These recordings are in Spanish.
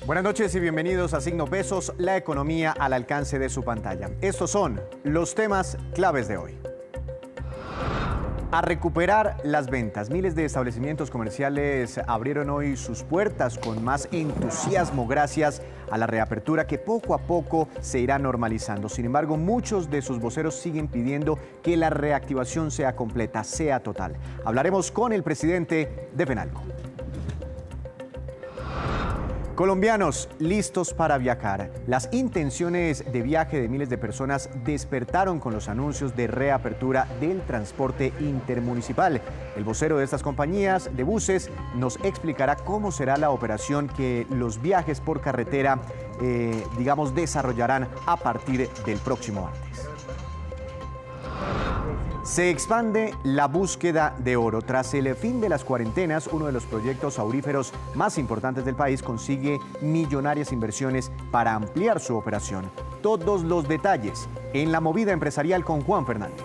Buenas noches y bienvenidos a Signo Pesos, la economía al alcance de su pantalla. Estos son los temas claves de hoy. A recuperar las ventas. Miles de establecimientos comerciales abrieron hoy sus puertas con más entusiasmo gracias a la reapertura que poco a poco se irá normalizando. Sin embargo, muchos de sus voceros siguen pidiendo que la reactivación sea completa, sea total. Hablaremos con el presidente de FENALCO. Colombianos listos para viajar. Las intenciones de viaje de miles de personas despertaron con los anuncios de reapertura del transporte intermunicipal. El vocero de estas compañías de buses nos explicará cómo será la operación que los viajes por carretera, desarrollarán a partir del próximo martes. Se expande la búsqueda de oro. Tras el fin de las cuarentenas, uno de los proyectos auríferos más importantes del país consigue millonarias inversiones para ampliar su operación. Todos los detalles en la movida empresarial con Juan Fernández.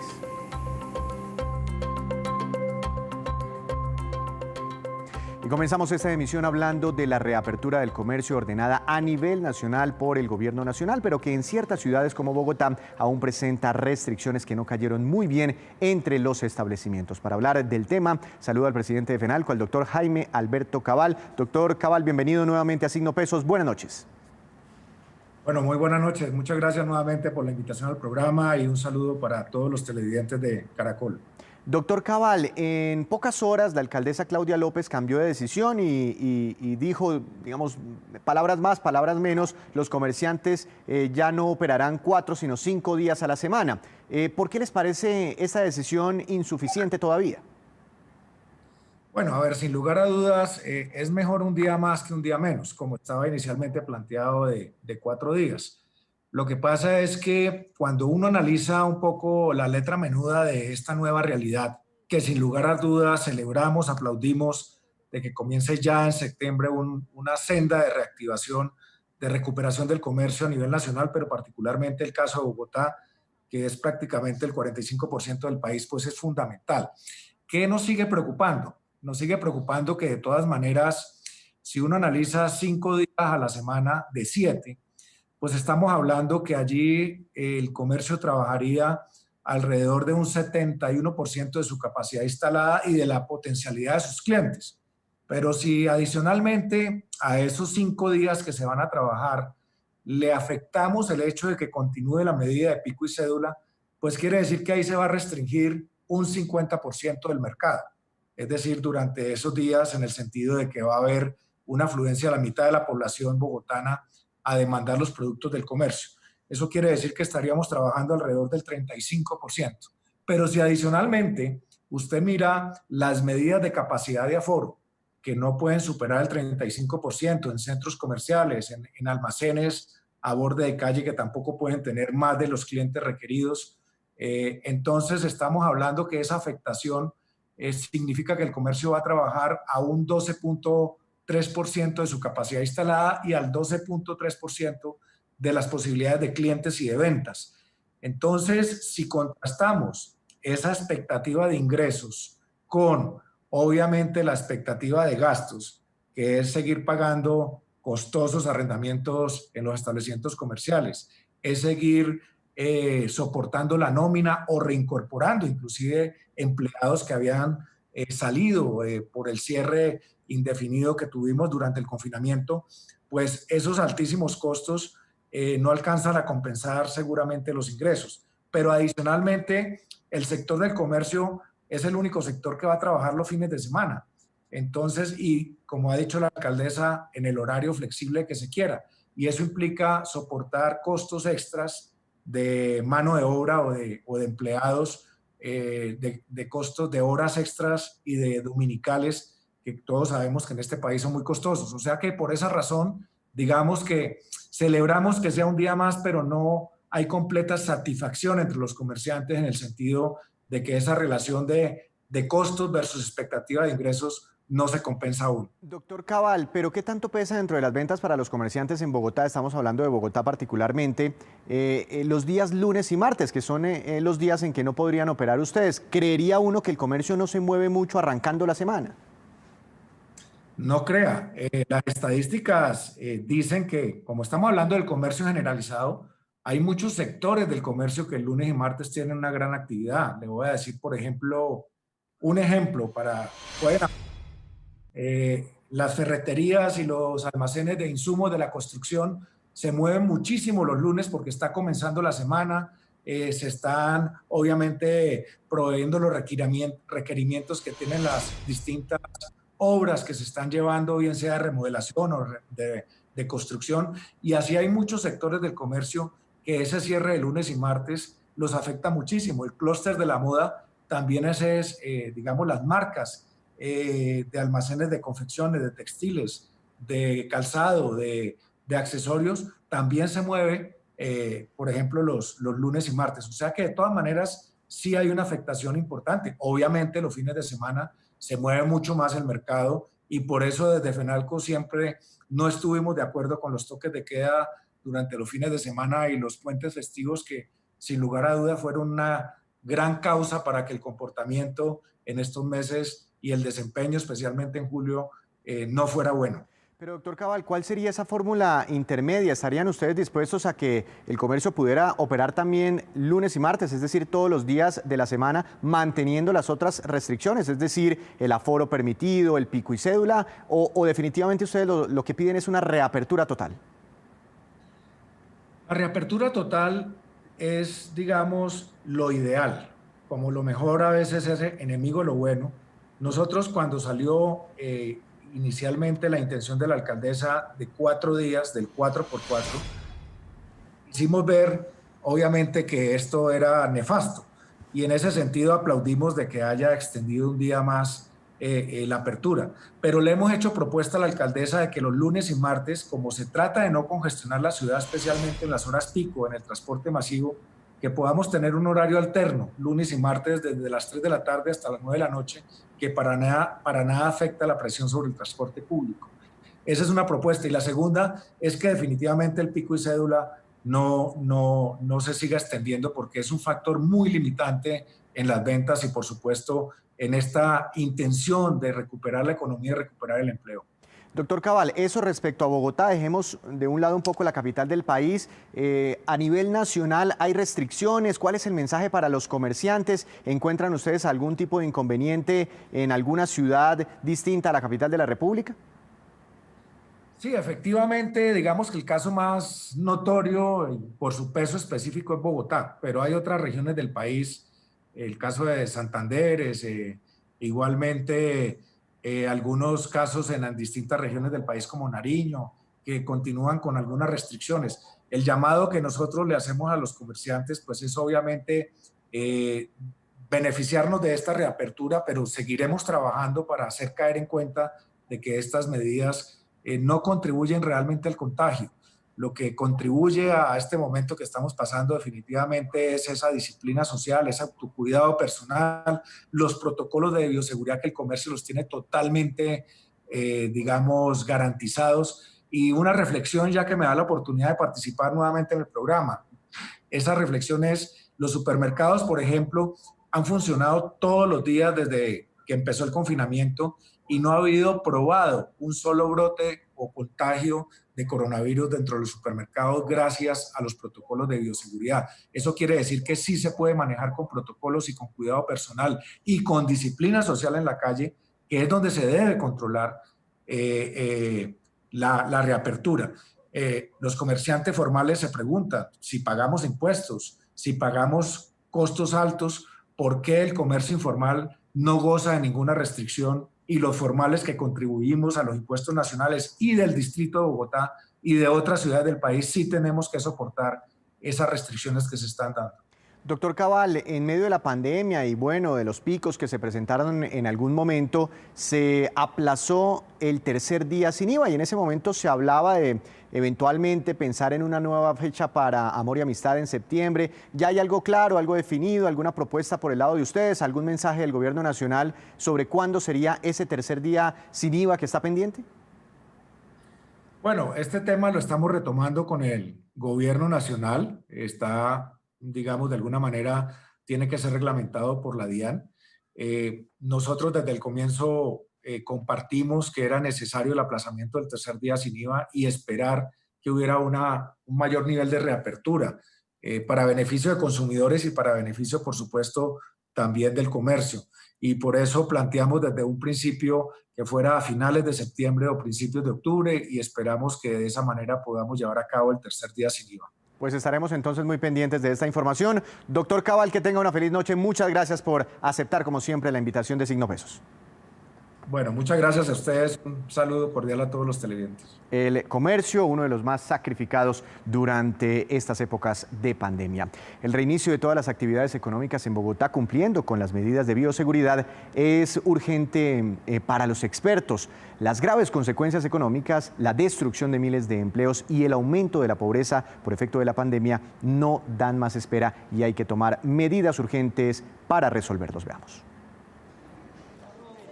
Y comenzamos esta emisión hablando de la reapertura del comercio ordenada a nivel nacional por el gobierno nacional, pero que en ciertas ciudades como Bogotá aún presenta restricciones que no cayeron muy bien entre los establecimientos. Para hablar del tema, saludo al presidente de FENALCO, al doctor Jaime Alberto Cabal. Doctor Cabal, bienvenido nuevamente a Signo Pesos. Buenas noches. Bueno, muy buenas noches. Muchas gracias nuevamente por la invitación al programa y un saludo para todos los televidentes de Caracol. Doctor Cabal, en pocas horas la alcaldesa Claudia López cambió de decisión y dijo, palabras más, palabras menos, los comerciantes ya no operarán 4, sino 5 días a la semana. ¿Por qué les parece esa decisión insuficiente todavía? Bueno, a ver, sin lugar a dudas, es mejor un día más que un día menos, como estaba inicialmente planteado de 4 días. Lo que pasa es que cuando uno analiza un poco la letra menuda de esta nueva realidad, que sin lugar a dudas celebramos, aplaudimos de que comience ya en septiembre una senda de reactivación, de recuperación del comercio a nivel nacional, pero particularmente el caso de Bogotá, que es prácticamente el 45% del país, pues es fundamental. ¿Qué nos sigue preocupando? Nos sigue preocupando que de todas maneras, si uno analiza 5 días a la semana de 7, pues estamos hablando que allí el comercio trabajaría alrededor de un 71% de su capacidad instalada y de la potencialidad de sus clientes. Pero si adicionalmente a esos 5 días que se van a trabajar le afectamos el hecho de que continúe la medida de pico y cédula, pues quiere decir que ahí se va a restringir un 50% del mercado. Es decir, durante esos días, en el sentido de que va a haber una afluencia de la mitad de la población bogotana a demandar los productos del comercio. Eso quiere decir que estaríamos trabajando alrededor del 35%. Pero si adicionalmente usted mira las medidas de capacidad de aforo, que no pueden superar el 35% en centros comerciales, en almacenes a borde de calle, que tampoco pueden tener más de los clientes requeridos, entonces estamos hablando que esa afectación significa que el comercio va a trabajar a un 12.3% de su capacidad instalada y al 12.3% de las posibilidades de clientes y de ventas. Entonces, si contrastamos esa expectativa de ingresos con, obviamente, la expectativa de gastos, que es seguir pagando costosos arrendamientos en los establecimientos comerciales, es seguir soportando la nómina o reincorporando inclusive empleados que habían salido por el cierre indefinido que tuvimos durante el confinamiento, pues esos altísimos costos no alcanzan a compensar seguramente los ingresos. Pero adicionalmente, el sector del comercio es el único sector que va a trabajar los fines de semana. Entonces, y como ha dicho la alcaldesa, en el horario flexible que se quiera. Y eso implica soportar costos extras de mano de obra o de empleados, de costos de horas extras y de dominicales, que todos sabemos que en este país son muy costosos. O sea que por esa razón, digamos que celebramos que sea un día más, pero no hay completa satisfacción entre los comerciantes en el sentido de que esa relación de costos versus expectativa de ingresos no se compensa aún. Doctor Cabal, ¿pero qué tanto pesa dentro de las ventas para los comerciantes en Bogotá? Estamos hablando de Bogotá particularmente, los días lunes y martes, que son los días en que no podrían operar ustedes. ¿Creería uno que el comercio no se mueve mucho arrancando la semana? No crea, las estadísticas dicen que, como estamos hablando del comercio generalizado, hay muchos sectores del comercio que el lunes y martes tienen una gran actividad. Le voy a decir, por ejemplo, un ejemplo las ferreterías y los almacenes de insumos de la construcción se mueven muchísimo los lunes porque está comenzando la semana, se están obviamente proveyendo los requerimientos que tienen las distintas obras que se están llevando, bien sea de remodelación o de construcción, y así hay muchos sectores del comercio que ese cierre de lunes y martes los afecta muchísimo. El clúster de la moda también ese es, digamos, las marcas de almacenes de confecciones, de textiles, de calzado, de accesorios, también se mueve, por ejemplo, los lunes y martes. O sea que de todas maneras sí hay una afectación importante. Obviamente los fines de semana se mueve mucho más el mercado y por eso desde FENALCO siempre no estuvimos de acuerdo con los toques de queda durante los fines de semana y los puentes festivos que sin lugar a duda fueron una gran causa para que el comportamiento en estos meses y el desempeño, especialmente en julio, no fuera bueno. Pero doctor Cabal, ¿cuál sería esa fórmula intermedia? ¿Estarían ustedes dispuestos a que el comercio pudiera operar también lunes y martes, es decir, todos los días de la semana, manteniendo las otras restricciones, es decir, el aforo permitido, el pico y cédula, o definitivamente ustedes lo que piden es una reapertura total? La reapertura total es, digamos, lo ideal. Como lo mejor a veces es enemigo de lo bueno. Nosotros cuando salió inicialmente la intención de la alcaldesa de 4 días, del 4x4, hicimos ver, obviamente, que esto era nefasto. Y en ese sentido aplaudimos de que haya extendido un día más la apertura. Pero le hemos hecho propuesta a la alcaldesa de que los lunes y martes, como se trata de no congestionar la ciudad, especialmente en las horas pico, en el transporte masivo, que podamos tener un horario alterno, lunes y martes, desde las 3 de la tarde hasta las 9 de la noche, que para nada afecta la presión sobre el transporte público. Esa es una propuesta. Y la segunda es que definitivamente el pico y cédula no se siga extendiendo porque es un factor muy limitante en las ventas y por supuesto en esta intención de recuperar la economía y recuperar el empleo. Doctor Cabal, eso respecto a Bogotá, dejemos de un lado un poco la capital del país. A nivel nacional, ¿hay restricciones? ¿Cuál es el mensaje para los comerciantes? ¿Encuentran ustedes algún tipo de inconveniente en alguna ciudad distinta a la capital de la República? Sí, efectivamente, digamos que el caso más notorio por su peso específico es Bogotá, pero hay otras regiones del país, el caso de Santander, igualmente algunos casos en las distintas regiones del país como Nariño, que continúan con algunas restricciones. El llamado que nosotros le hacemos a los comerciantes, pues es obviamente eh, beneficiarnos de esta reapertura, pero seguiremos trabajando para hacer caer en cuenta de que estas medidas no contribuyen realmente al contagio. Lo que contribuye a este momento que estamos pasando definitivamente es esa disciplina social, ese autocuidado personal, los protocolos de bioseguridad que el comercio los tiene totalmente, digamos, garantizados. Y una reflexión, ya que me da la oportunidad de participar nuevamente en el programa. Esa reflexión es, los supermercados, por ejemplo, han funcionado todos los días desde que empezó el confinamiento y no ha habido probado un solo brote o contagio de coronavirus dentro de los supermercados gracias a los protocolos de bioseguridad. Eso quiere decir que sí se puede manejar con protocolos y con cuidado personal y con disciplina social en la calle, que es donde se debe controlar la reapertura. Los comerciantes formales se preguntan si pagamos impuestos, si pagamos costos altos, ¿por qué el comercio informal no goza de ninguna restricción y los formales que contribuimos a los impuestos nacionales y del Distrito de Bogotá y de otras ciudades del país sí tenemos que soportar esas restricciones que se están dando? Doctor Cabal, en medio de la pandemia y bueno, de los picos que se presentaron en algún momento, se aplazó el tercer día sin IVA y en ese momento se hablaba de eventualmente pensar en una nueva fecha para Amor y Amistad en septiembre. ¿Ya hay algo claro, algo definido, alguna propuesta por el lado de ustedes, algún mensaje del gobierno nacional sobre cuándo sería ese tercer día sin IVA que está pendiente? Bueno, este tema lo estamos retomando con el gobierno nacional. Está, digamos, de alguna manera, tiene que ser reglamentado por la DIAN. Nosotros desde el comienzo compartimos que era necesario el aplazamiento del tercer día sin IVA y esperar que hubiera un mayor nivel de reapertura para beneficio de consumidores y para beneficio, por supuesto, también del comercio. Y por eso planteamos desde un principio que fuera a finales de septiembre o principios de octubre y esperamos que de esa manera podamos llevar a cabo el tercer día sin IVA. Pues estaremos entonces muy pendientes de esta información. Doctor Cabal, que tenga una feliz noche. Muchas gracias por aceptar, como siempre, la invitación de Signo Pesos. Bueno, muchas gracias a ustedes. Un saludo cordial a todos los televidentes. El comercio, uno de los más sacrificados durante estas épocas de pandemia. El reinicio de todas las actividades económicas en Bogotá, cumpliendo con las medidas de bioseguridad, es urgente para los expertos. Las graves consecuencias económicas, la destrucción de miles de empleos y el aumento de la pobreza por efecto de la pandemia no dan más espera y hay que tomar medidas urgentes para resolverlos. Veamos.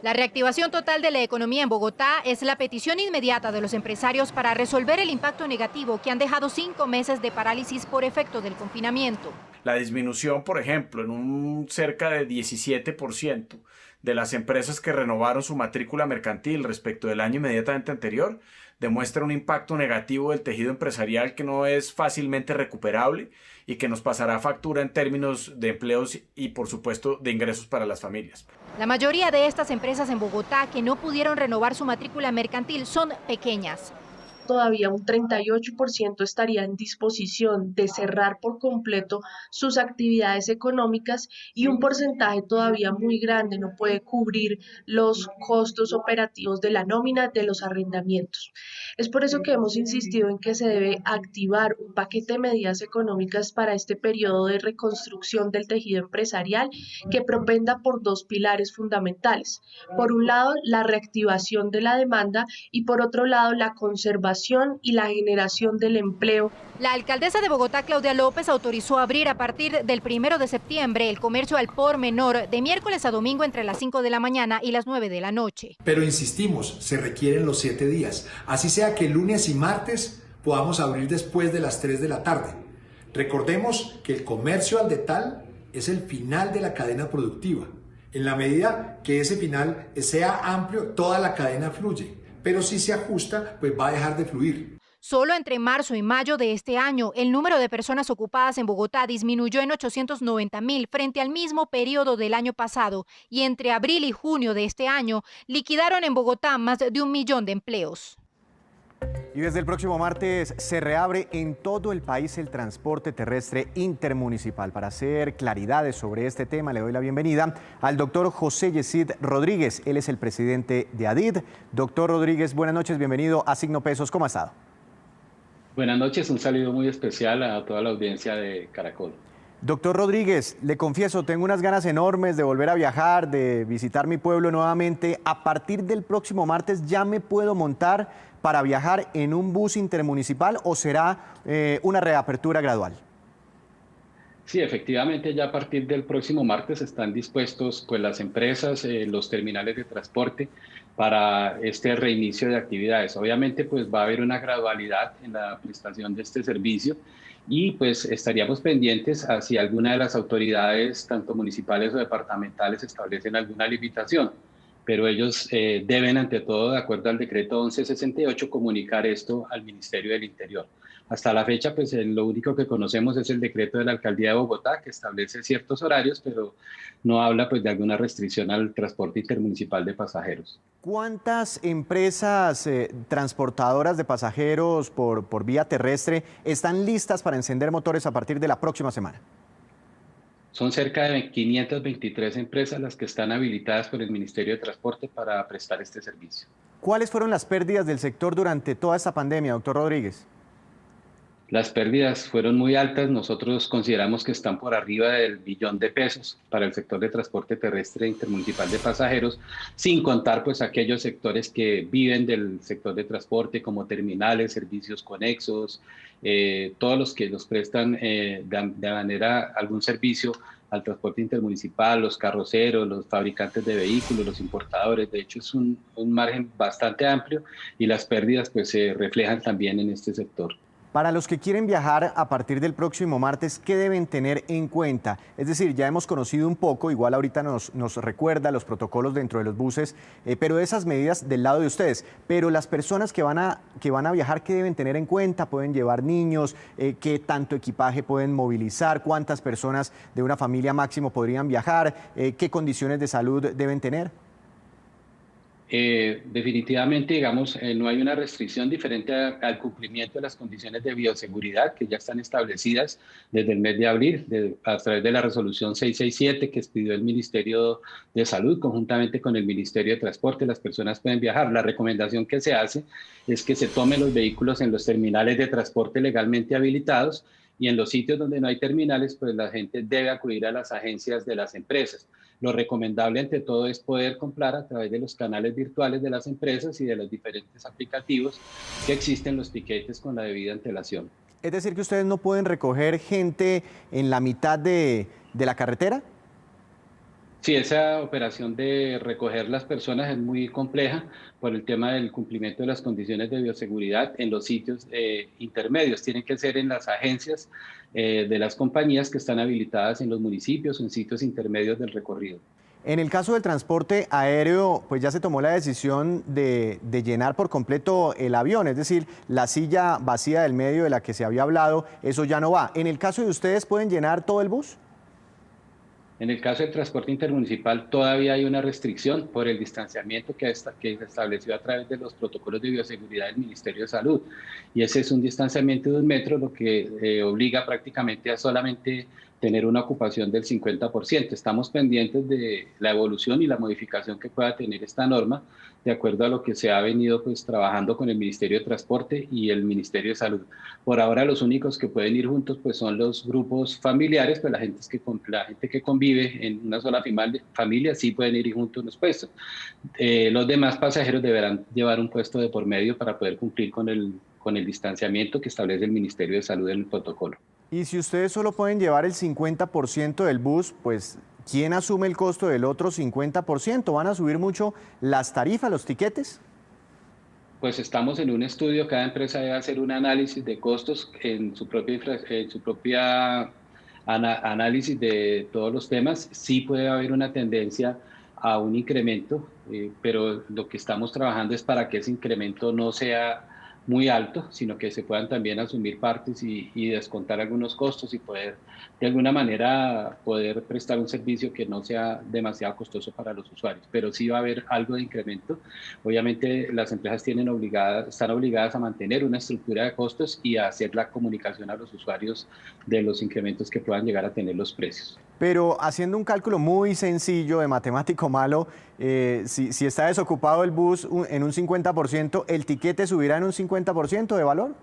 La reactivación total de la economía en Bogotá es la petición inmediata de los empresarios para resolver el impacto negativo que han dejado 5 meses de parálisis por efecto del confinamiento. La disminución, por ejemplo, en un cerca de 17% de las empresas que renovaron su matrícula mercantil respecto del año inmediatamente anterior, demuestra un impacto negativo del tejido empresarial que no es fácilmente recuperable y que nos pasará factura en términos de empleos y, por supuesto, de ingresos para las familias. La mayoría de estas empresas en Bogotá que no pudieron renovar su matrícula mercantil son pequeñas. Todavía un 38% estaría en disposición de cerrar por completo sus actividades económicas y un porcentaje todavía muy grande no puede cubrir los costos operativos de la nómina de los arrendamientos. Es por eso que hemos insistido en que se debe activar un paquete de medidas económicas para este periodo de reconstrucción del tejido empresarial que propenda por 2 pilares fundamentales. Por un lado, la reactivación de la demanda y por otro lado, la conservación y la generación del empleo. La alcaldesa de Bogotá, Claudia López, autorizó abrir a partir del 1 de septiembre el comercio al por menor de miércoles a domingo entre las 5 de la mañana y las 9 de la noche. Pero insistimos, se requieren los 7 días, así sea que lunes y martes podamos abrir después de las 3 de la tarde. Recordemos que el comercio al detal es el final de la cadena productiva. En la medida que ese final sea amplio, toda la cadena fluye. Pero si se ajusta, pues va a dejar de fluir. Solo entre marzo y mayo de este año, el número de personas ocupadas en Bogotá disminuyó en 890.000 frente al mismo periodo del año pasado y entre abril y junio de este año liquidaron en Bogotá más de 1 millón de empleos. Y desde el próximo martes se reabre en todo el país el transporte terrestre intermunicipal. Para hacer claridades sobre este tema, le doy la bienvenida al doctor José Yesid Rodríguez. Él es el presidente de ADID. Doctor Rodríguez, buenas noches, bienvenido a Signo Pesos. ¿Cómo ha estado? Buenas noches, un saludo muy especial a toda la audiencia de Caracol. Doctor Rodríguez, le confieso, tengo unas ganas enormes de volver a viajar, de visitar mi pueblo nuevamente. A partir del próximo martes, ¿ya me puedo montar para viajar en un bus intermunicipal o será una reapertura gradual? Sí, efectivamente, ya a partir del próximo martes están dispuestos pues, las empresas, los terminales de transporte para este reinicio de actividades. Obviamente, pues va a haber una gradualidad en la prestación de este servicio y pues estaríamos pendientes a si alguna de las autoridades, tanto municipales o departamentales, establecen alguna limitación. Pero ellos deben, ante todo, de acuerdo al decreto 1168, comunicar esto al Ministerio del Interior. Hasta la fecha, pues lo único que conocemos es el decreto de la Alcaldía de Bogotá, que establece ciertos horarios, pero no habla pues, de alguna restricción al transporte intermunicipal de pasajeros. ¿Cuántas empresas transportadoras de pasajeros por vía terrestre están listas para encender motores a partir de la próxima semana? Son cerca de 523 empresas las que están habilitadas por el Ministerio de Transporte para prestar este servicio. ¿Cuáles fueron las pérdidas del sector durante toda esta pandemia, doctor Rodríguez? Las pérdidas fueron muy altas. Nosotros consideramos que están por arriba del $1.000.000.000 para el sector de transporte terrestre intermunicipal de pasajeros, sin contar pues aquellos sectores que viven del sector de transporte como terminales, servicios conexos, todos los que nos prestan de manera algún servicio al transporte intermunicipal, los carroceros, los fabricantes de vehículos, los importadores. De hecho, es un margen bastante amplio y las pérdidas pues, se reflejan también en este sector. Para los que quieren viajar a partir del próximo martes, ¿qué deben tener en cuenta? Es decir, ya hemos conocido un poco, igual ahorita nos recuerda los protocolos dentro de los buses, pero esas medidas del lado de ustedes. Pero las personas que van a viajar, ¿qué deben tener en cuenta? ¿Pueden llevar niños? ¿Qué tanto equipaje pueden movilizar? ¿Cuántas personas de una familia máximo podrían viajar? ¿Qué condiciones de salud deben tener? Definitivamente, digamos, no hay una restricción diferente al cumplimiento de las condiciones de bioseguridad que ya están establecidas desde el mes de abril, a través de la resolución 667 que expidió el Ministerio de Salud conjuntamente con el Ministerio de Transporte. Las personas pueden viajar. La recomendación que se hace es que se tomen los vehículos en los terminales de transporte legalmente habilitados, y en los sitios donde no hay terminales, pues la gente debe acudir a las agencias de las empresas. Lo recomendable ante todo es poder comprar a través de los canales virtuales de las empresas y de los diferentes aplicativos que existen los tiquetes con la debida antelación. Es decir, que ustedes no pueden recoger gente en la mitad de la carretera. Sí, esa operación de recoger las personas es muy compleja por el tema del cumplimiento de las condiciones de bioseguridad en los sitios intermedios. Tienen que ser en las agencias de las compañías que están habilitadas en los municipios o en sitios intermedios del recorrido. En el caso del transporte aéreo, pues ya se tomó la decisión de llenar por completo el avión, es decir, la silla vacía del medio de la que se había hablado, eso ya no va. En el caso de ustedes, ¿pueden llenar todo el bus? En el caso del transporte intermunicipal todavía hay una restricción por el distanciamiento que se estableció a través de los protocolos de bioseguridad del Ministerio de Salud. Y ese es un distanciamiento de 1 metro, lo que obliga prácticamente a solamente tener una ocupación del 50%. Estamos pendientes de la evolución y la modificación que pueda tener esta norma, de acuerdo a lo que se ha venido pues trabajando con el Ministerio de Transporte y el Ministerio de Salud. Por ahora los únicos que pueden ir juntos pues son los grupos familiares, pues la gente que convive en una sola familia sí pueden ir juntos en los puestos. Los demás pasajeros deberán llevar un puesto de por medio para poder cumplir con el distanciamiento que establece el Ministerio de Salud en el protocolo. Y si ustedes solo pueden llevar el 50% del bus, pues ¿quién asume el costo del otro 50%? ¿Van a subir mucho las tarifas, los tiquetes? Pues estamos en un estudio, cada empresa debe hacer un análisis de costos en su propia análisis de todos los temas. Sí puede haber una tendencia a un incremento, pero lo que estamos trabajando es para que ese incremento no sea muy alto, sino que se puedan también asumir partes y descontar algunos costos y poder, de alguna manera, poder prestar un servicio que no sea demasiado costoso para los usuarios. Pero sí va a haber algo de incremento. Obviamente, las empresas están obligadas a mantener una estructura de costos y a hacer la comunicación a los usuarios de los incrementos que puedan llegar a tener los precios. Pero haciendo un cálculo muy sencillo de matemático malo, si está desocupado el bus en un 50%, ¿el tiquete subirá en un 50% de valor?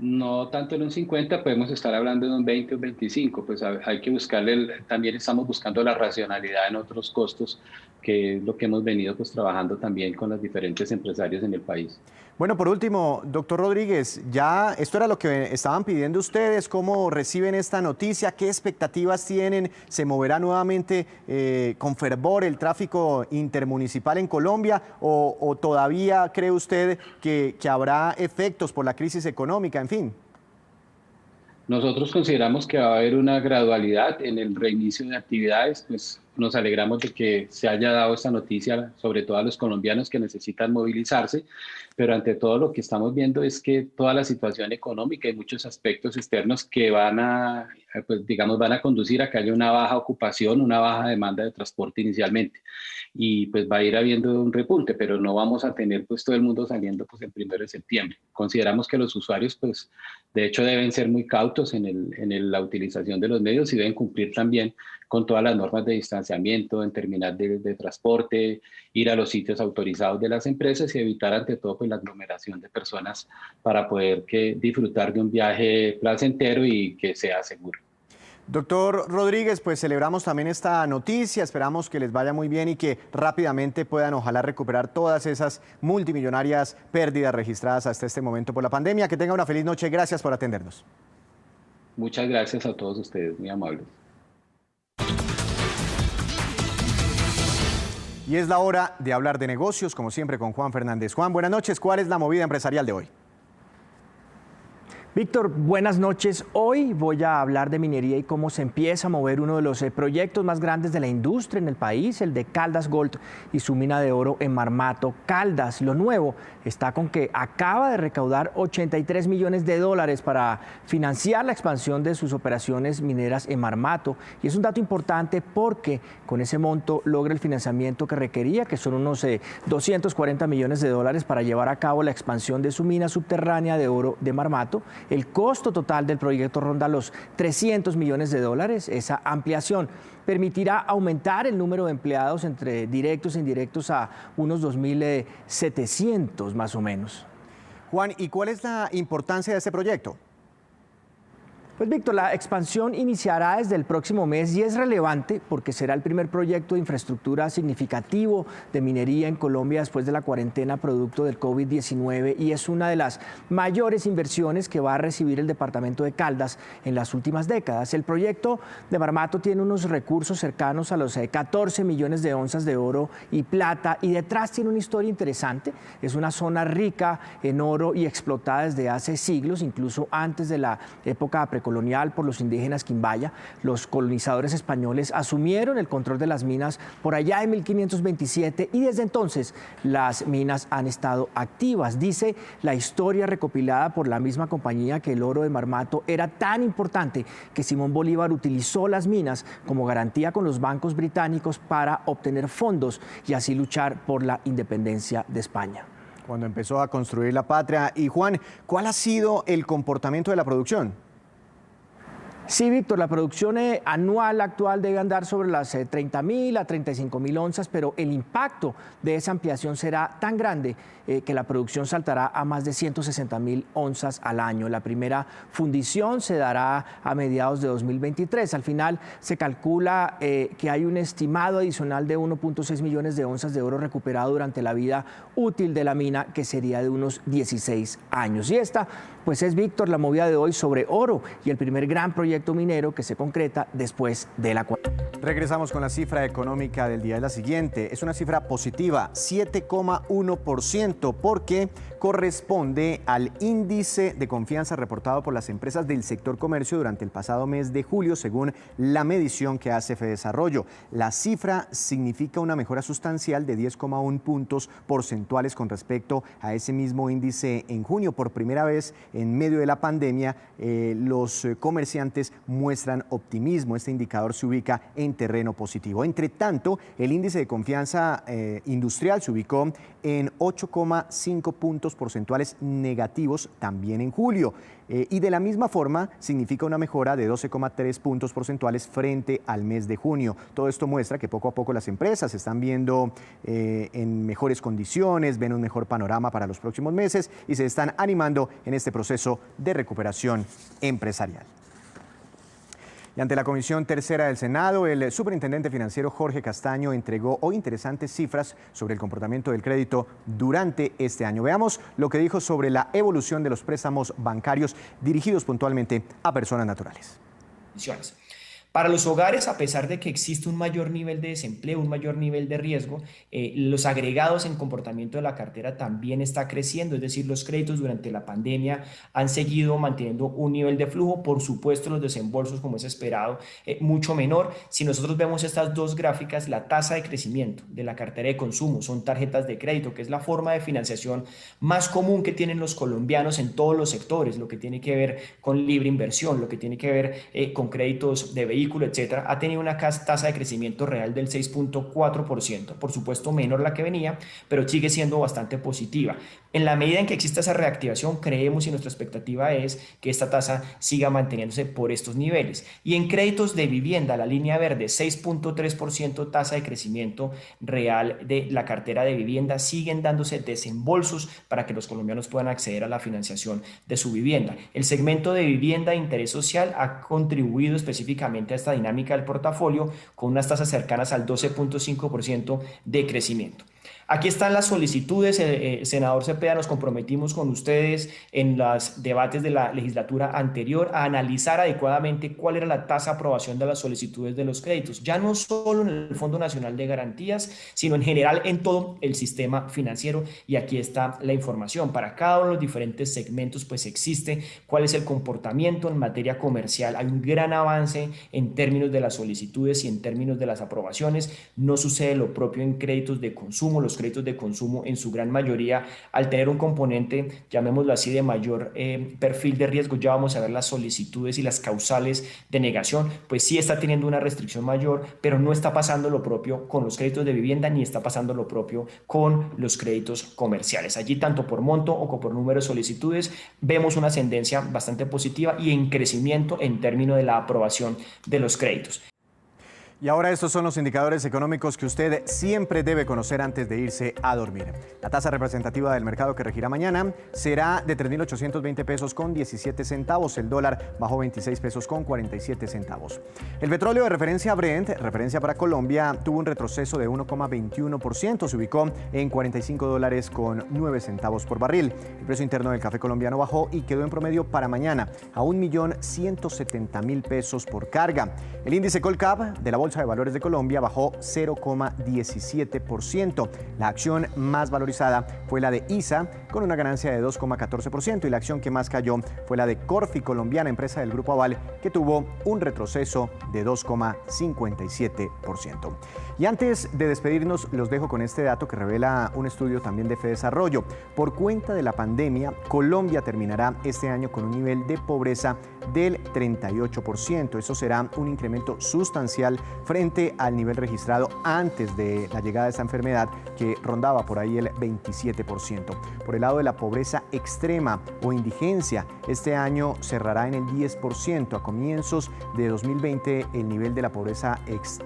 No tanto en un 50, podemos estar hablando de un 20 o 25, pues hay que buscarle, también estamos buscando la racionalidad en otros costos, que es lo que hemos venido pues trabajando también con los diferentes empresarios en el país. Bueno, por último, doctor Rodríguez, ya esto era lo que estaban pidiendo ustedes, ¿cómo reciben esta noticia? ¿Qué expectativas tienen? ¿Se moverá nuevamente con fervor el tráfico intermunicipal en Colombia o todavía cree usted que habrá efectos por la crisis económica, en fin? Nosotros consideramos que va a haber una gradualidad en el reinicio de actividades, pues nos alegramos de que se haya dado esta noticia, sobre todo a los colombianos que necesitan movilizarse, pero ante todo lo que estamos viendo es que toda la situación económica y muchos aspectos externos que van a conducir a que haya una baja ocupación, una baja demanda de transporte inicialmente. Y pues va a ir habiendo un repunte, pero no vamos a tener pues todo el mundo saliendo pues el 1 de septiembre. Consideramos que los usuarios pues de hecho deben ser muy cautos en la utilización de los medios y deben cumplir también con todas las normas de distanciamiento en terminal de transporte, ir a los sitios autorizados de las empresas y evitar ante todo pues la aglomeración de personas para poder disfrutar de un viaje placentero y que sea seguro. Doctor Rodríguez, pues celebramos también esta noticia, esperamos que les vaya muy bien y que rápidamente puedan ojalá recuperar todas esas multimillonarias pérdidas registradas hasta este momento por la pandemia. Que tenga una feliz noche, gracias por atendernos. Muchas gracias a todos ustedes, muy amables. Y es la hora de hablar de negocios, como siempre con Juan Fernández. Juan, buenas noches, ¿cuál es la movida empresarial de hoy? Víctor, buenas noches. Hoy voy a hablar de minería y cómo se empieza a mover uno de los proyectos más grandes de la industria en el país, el de Caldas Gold y su mina de oro en Marmato. Caldas, lo nuevo está con que acaba de recaudar 83 millones de dólares para financiar la expansión de sus operaciones mineras en Marmato. Y es un dato importante porque con ese monto logra el financiamiento que requería, que son unos 240 millones de dólares para llevar a cabo la expansión de su mina subterránea de oro de Marmato. El costo total del proyecto ronda los 300 millones de dólares. Esa ampliación permitirá aumentar el número de empleados entre directos e indirectos a unos 2.700 más o menos. Juan, ¿y cuál es la importancia de este proyecto? Pues Víctor, la expansión iniciará desde el próximo mes y es relevante porque será el primer proyecto de infraestructura significativo de minería en Colombia después de la cuarentena producto del COVID-19 y es una de las mayores inversiones que va a recibir el departamento de Caldas en las últimas décadas. El proyecto de Marmato tiene unos recursos cercanos a los 14 millones de onzas de oro y plata y detrás tiene una historia interesante. Es una zona rica en oro y explotada desde hace siglos, incluso antes de la época precolonial por los indígenas Quimbaya. Los colonizadores españoles asumieron el control de las minas por allá en 1527 y desde entonces las minas han estado activas. Dice la historia recopilada por la misma compañía que el oro de Marmato era tan importante que Simón Bolívar utilizó las minas como garantía con los bancos británicos para obtener fondos y así luchar por la independencia de España. Cuando empezó a construir la patria. Y Juan, ¿cuál ha sido el comportamiento de la producción? Sí, Víctor, la producción anual actual debe andar sobre las 30.000 a 35.000 onzas, pero el impacto de esa ampliación será tan grande que la producción saltará a más de 160.000 onzas al año. La primera fundición se dará a mediados de 2023. Al final se calcula que hay un estimado adicional de 1.6 millones de onzas de oro recuperado durante la vida útil de la mina, que sería de unos 16 años. Y esta, pues es, Víctor, la movida de hoy sobre oro y el primer gran proyecto minero que se concreta después de la cuarentena. Regresamos con la cifra económica del día. Es la siguiente, es una cifra positiva, 7,1%, porque corresponde al índice de confianza reportado por las empresas del sector comercio durante el pasado mes de julio, según la medición que hace Fedesarrollo. La cifra significa una mejora sustancial de 10,1 puntos porcentuales con respecto a ese mismo índice en junio. Por primera vez en medio de la pandemia, los comerciantes muestran optimismo. Este indicador se ubica en terreno positivo. Entre tanto, el índice de confianza industrial se ubicó en 8,5 puntos porcentuales negativos también en julio. Y de la misma forma significa una mejora de 12,3 puntos porcentuales frente al mes de junio. Todo esto muestra que poco a poco las empresas se están viendo en mejores condiciones, ven un mejor panorama para los próximos meses y se están animando en este proceso de recuperación empresarial. Y ante la Comisión Tercera del Senado, el superintendente financiero Jorge Castaño entregó hoy interesantes cifras sobre el comportamiento del crédito durante este año. Veamos lo que dijo sobre la evolución de los préstamos bancarios dirigidos puntualmente a personas naturales. Para los hogares, a pesar de que existe un mayor nivel de desempleo, un mayor nivel de riesgo, los agregados en comportamiento de la cartera también está creciendo, es decir, los créditos durante la pandemia han seguido manteniendo un nivel de flujo, por supuesto los desembolsos, como es esperado, mucho menor. Si nosotros vemos estas dos gráficas, la tasa de crecimiento de la cartera de consumo son tarjetas de crédito, que es la forma de financiación más común que tienen los colombianos en todos los sectores, lo que tiene que ver con libre inversión, lo que tiene que ver con créditos de vehículos, etcétera, ha tenido una tasa de crecimiento real del 6,4%, por supuesto menor la que venía, pero sigue siendo bastante positiva. En la medida en que exista esa reactivación, creemos y nuestra expectativa es que esta tasa siga manteniéndose por estos niveles. Y en créditos de vivienda, la línea verde, 6,3% tasa de crecimiento real de la cartera de vivienda, siguen dándose desembolsos para que los colombianos puedan acceder a la financiación de su vivienda. El segmento de vivienda de interés social ha contribuido específicamente a esta dinámica del portafolio con unas tasas cercanas al 12,5% de crecimiento. Aquí están las solicitudes, senador Cepeda, nos comprometimos con ustedes en los debates de la legislatura anterior a analizar adecuadamente cuál era la tasa de aprobación de las solicitudes de los créditos, ya no solo en el Fondo Nacional de Garantías, sino en general en todo el sistema financiero, y aquí está la información. Para cada uno de los diferentes segmentos pues existe cuál es el comportamiento en materia comercial. Hay un gran avance en términos de las solicitudes y en términos de las aprobaciones. No sucede lo propio en créditos de consumo. Los créditos de consumo en su gran mayoría, al tener un componente, llamémoslo así, de mayor perfil de riesgo, ya vamos a ver las solicitudes y las causales de negación, pues sí está teniendo una restricción mayor, pero no está pasando lo propio con los créditos de vivienda ni está pasando lo propio con los créditos comerciales. Allí, tanto por monto o por número de solicitudes, vemos una tendencia bastante positiva y en crecimiento en términos de la aprobación de los créditos. Y ahora estos son los indicadores económicos que usted siempre debe conocer antes de irse a dormir. La tasa representativa del mercado que regirá mañana será de 3.820 pesos con 17 centavos. El dólar bajó 26 pesos con 47 centavos. El petróleo de referencia Brent, referencia para Colombia, tuvo un retroceso de 1,21%. Se ubicó en $45 con 9 centavos por barril. El precio interno del café colombiano bajó y quedó en promedio para mañana a 1.170.000 pesos por carga. El índice Colcap de la Bolsa de Valores de Colombia bajó 0,17%. La acción más valorizada fue la de ISA, con una ganancia de 2,14%, y la acción que más cayó fue la de Corfi Colombiana, empresa del Grupo Aval, que tuvo un retroceso de 2,57%. Y antes de despedirnos, los dejo con este dato que revela un estudio también de Fedesarrollo. Por cuenta de la pandemia, Colombia terminará este año con un nivel de pobreza del 38%. Eso será un incremento sustancial frente al nivel registrado antes de la llegada de esta enfermedad, que rondaba por ahí el 27%. Por el lado de la pobreza extrema o indigencia, este año cerrará en el 10%. A comienzos de 2020 el nivel de la pobreza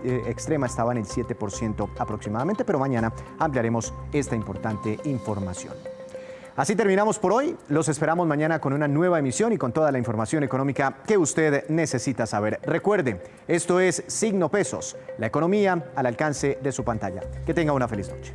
extrema estaba en el 7% aproximadamente, pero mañana ampliaremos esta importante información. Así terminamos por hoy. Los esperamos mañana con una nueva emisión y con toda la información económica que usted necesita saber. Recuerde, esto es Signo Pesos, la economía al alcance de su pantalla. Que tenga una feliz noche.